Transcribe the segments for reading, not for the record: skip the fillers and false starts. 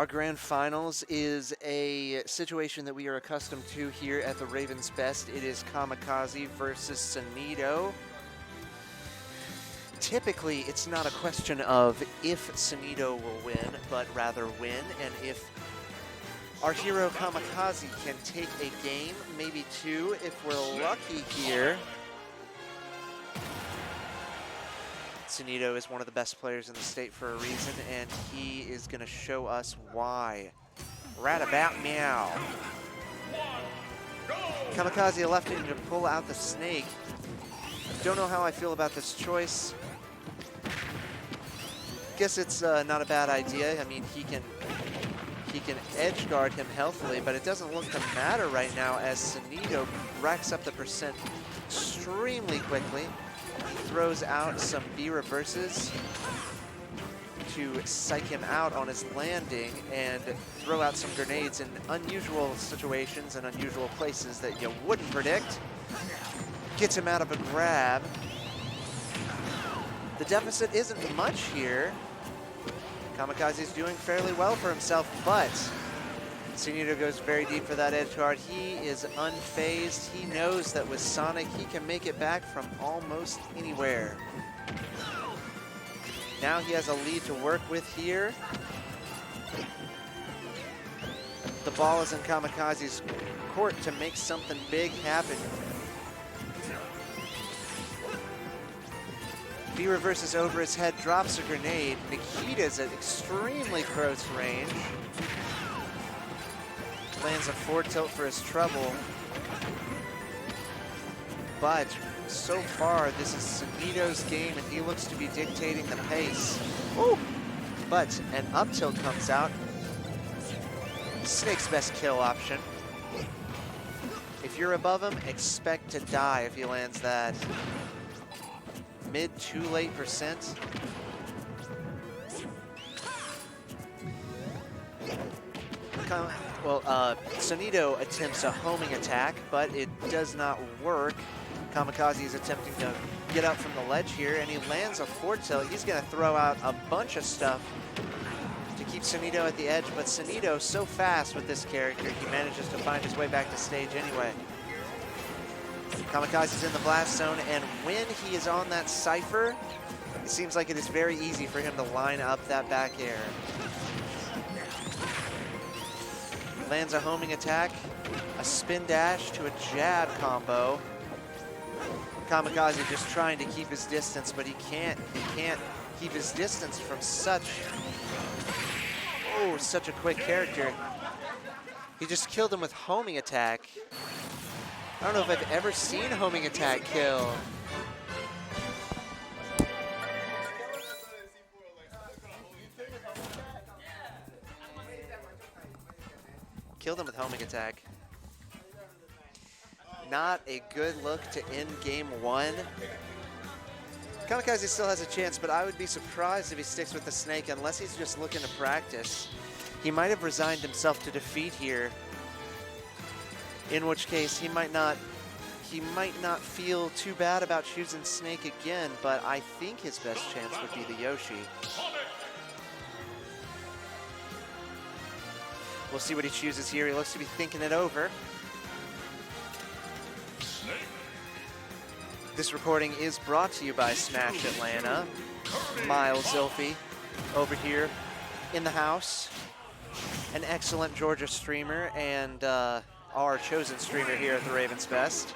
Our grand finals is a situation that we are accustomed to here at the Ravens Best. It is Kamikaze versus Sonido. Typically, it's not a question of if Sonido will win, but rather when, and if our hero Kamikaze can take a game, maybe two, if we're lucky here. Sonido is one of the best players in the state for a reason, and he is going to show us why. Right about meow. Kamikaze electing to pull out the snake. Don't know how I feel about this choice. Guess it's not a bad idea. I mean, he can edge guard him healthily, but it doesn't look to matter right now as Sonido racks up the percent extremely quickly. Throws out some B reverses to psych him out on his landing and throw out some grenades in unusual situations and unusual places that you wouldn't predict. Gets him out of a grab. The deficit isn't much here. Kamikaze's doing fairly well for himself, but Sonido goes very deep for that edge guard. He is unfazed. He knows that with Sonic, he can make it back from almost anywhere. Now he has a lead to work with here. The ball is in Kamikaze's court to make something big happen. B reverses over his head, drops a grenade. Nikita's at extremely close range. Lands a forward tilt for his trouble. But so far, this is Sonido's game, and he looks to be dictating the pace. Ooh. But an up tilt comes out. Snake's best kill option. If you're above him, expect to die if he lands that. Mid too late percent. Well, Sonido attempts a homing attack, but it does not work. Kamikaze is attempting to get up from the ledge here, and he lands a forward tilt. He's going to throw out a bunch of stuff to keep Sonido at the edge, but Sonido so fast with this character, he manages to find his way back to stage anyway. Kamikaze is in the blast zone, and when he is on that cipher, it seems like it is very easy for him to line up that back air. Lands a homing attack, a spin dash to a jab combo. Kamikaze just trying to keep his distance, but he can't keep his distance from such a quick character. He just killed him with homing attack. I don't know if I've ever seen homing attack kill. Killed him with homing attack. Not a good look to end game one. Kamikaze still has a chance, but I would be surprised if he sticks with the snake unless he's just looking to practice. He might have resigned himself to defeat here, in which case he might not feel too bad about choosing snake again, but I think his best chance would be the Yoshi. We'll see what he chooses here. He looks to be thinking it over. This recording is brought to you by Smash Atlanta. Miles Zilphy over here in the house. An excellent Georgia streamer and our chosen streamer here at the Ravens Best.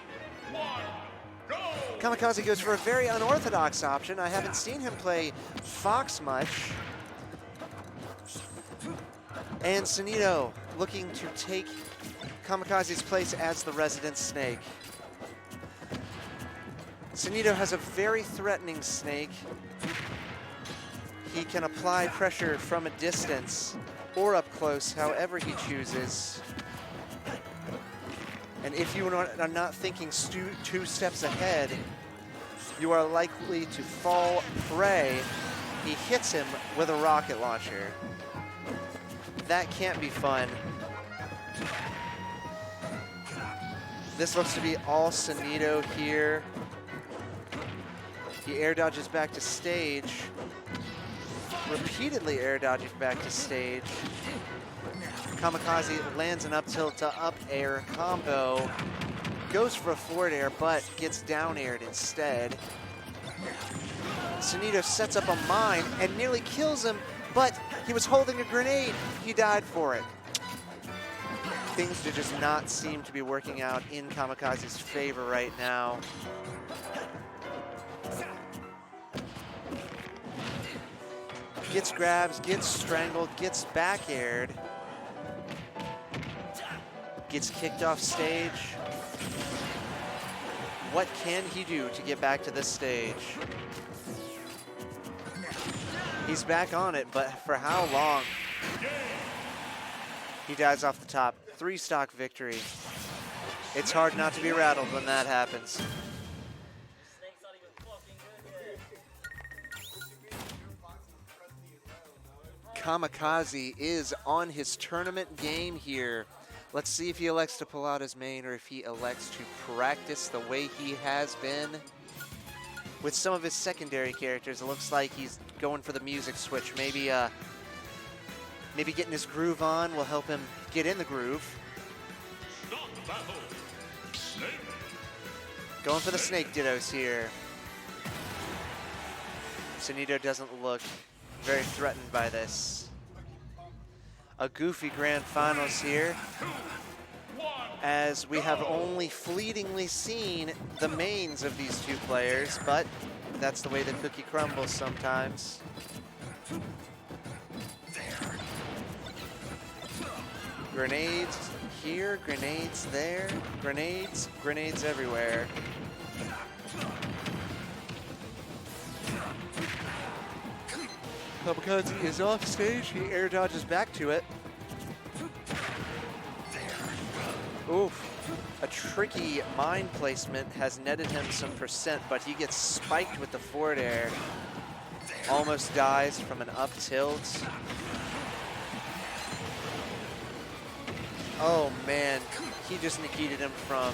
Kamikaze goes for a very unorthodox option. I haven't seen him play Fox much. And Sonido looking to take Kamikaze's place as the resident snake. Sonido has a very threatening snake. He can apply pressure from a distance or up close, however he chooses. And if you are not thinking two steps ahead, you are likely to fall prey. He hits him with a rocket launcher. That can't be fun. This looks to be all Sonido here. He air dodges back to stage. repeatedly air dodging back to stage. Kamikaze lands an up tilt to up air combo. Goes for a forward air, but gets down aired instead. Sonido sets up a mine and nearly kills him, but he was holding a grenade. He died for it. Things do just not seem to be working out in Kamikaze's favor right now. Gets grabs, gets strangled, gets back aired. Gets kicked off stage. What can he do to get back to this stage? He's back on it, but for how long? He dies off the top. 3-stock victory. It's hard not to be rattled when that happens. Kamikaze is on his tournament game here. Let's see if he elects to pull out his main or if he elects to practice the way he has been. With some of his secondary characters, it looks like he's going for the music switch. Maybe getting his groove on will help him get in the groove. Going for the snake dittos here. Sonido doesn't look very threatened by this. A goofy grand finals here, as we have only fleetingly seen the mains of these two players, but that's the way the cookie crumbles sometimes. Grenades here, grenades there, grenades everywhere. Kamikaze is off stage, he air dodges back to it. Oof, a tricky mine placement has netted him some percent, but he gets spiked with the forward air. Almost dies from an up tilt. Oh man, he just negated him from...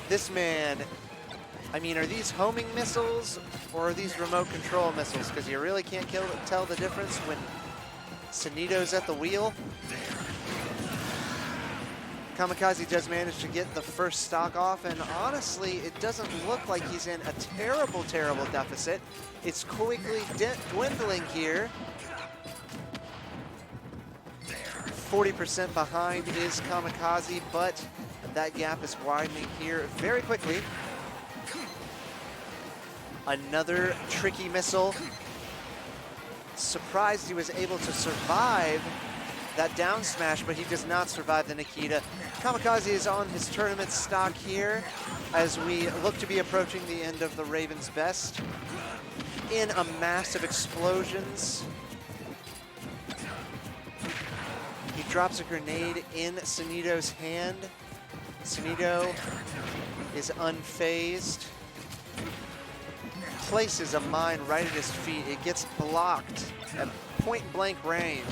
This man, I mean, are these homing missiles or are these remote control missiles? Because you really can't tell the difference when Sonido's at the wheel. Kamikaze does manage to get the first stock off, and honestly, it doesn't look like he's in a terrible, terrible deficit. It's quickly dwindling here. 40% behind is Kamikaze, but that gap is widening here very quickly. Another tricky missile. Surprised he was able to survive that down smash, but he does not survive the Nikita. Kamikaze is on his tournament stock here as we look to be approaching the end of the Raven's Best in a massive explosions. He drops a grenade in Sonido's hand. Sonido is unfazed. Places a mine right at his feet. It gets blocked at point blank range.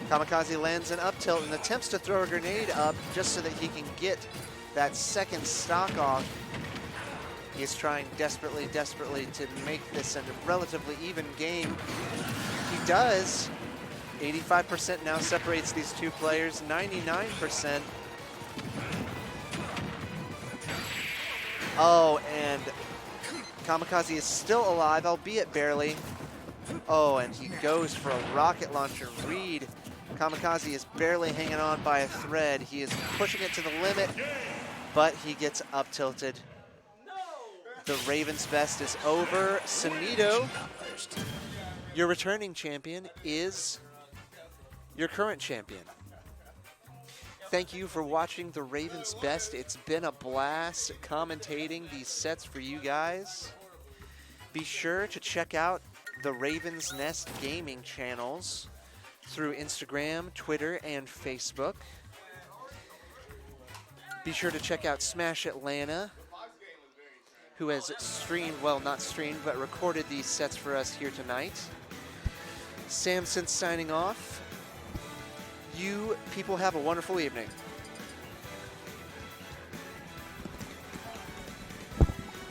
Kamikaze lands an up tilt and attempts to throw a grenade up just so that he can get that second stock off. He is trying desperately to make this a relatively even game. He does. 85% now separates these two players, 99%. Oh, and Kamikaze is still alive, albeit barely. Oh, and he goes for a rocket launcher read. Kamikaze is barely hanging on by a thread. He is pushing it to the limit, but he gets up tilted. The Raven's Best is over. Sonido, your returning champion, is your current champion. Thank you for watching the Raven's Best. It's been a blast commentating these sets for you guys. Be sure to check out the Raven's Nest gaming channels through Instagram, Twitter, and Facebook. Be sure to check out Smash Atlanta, who has streamed, well, not streamed, but recorded these sets for us here tonight. Samson signing off. You people have a wonderful evening.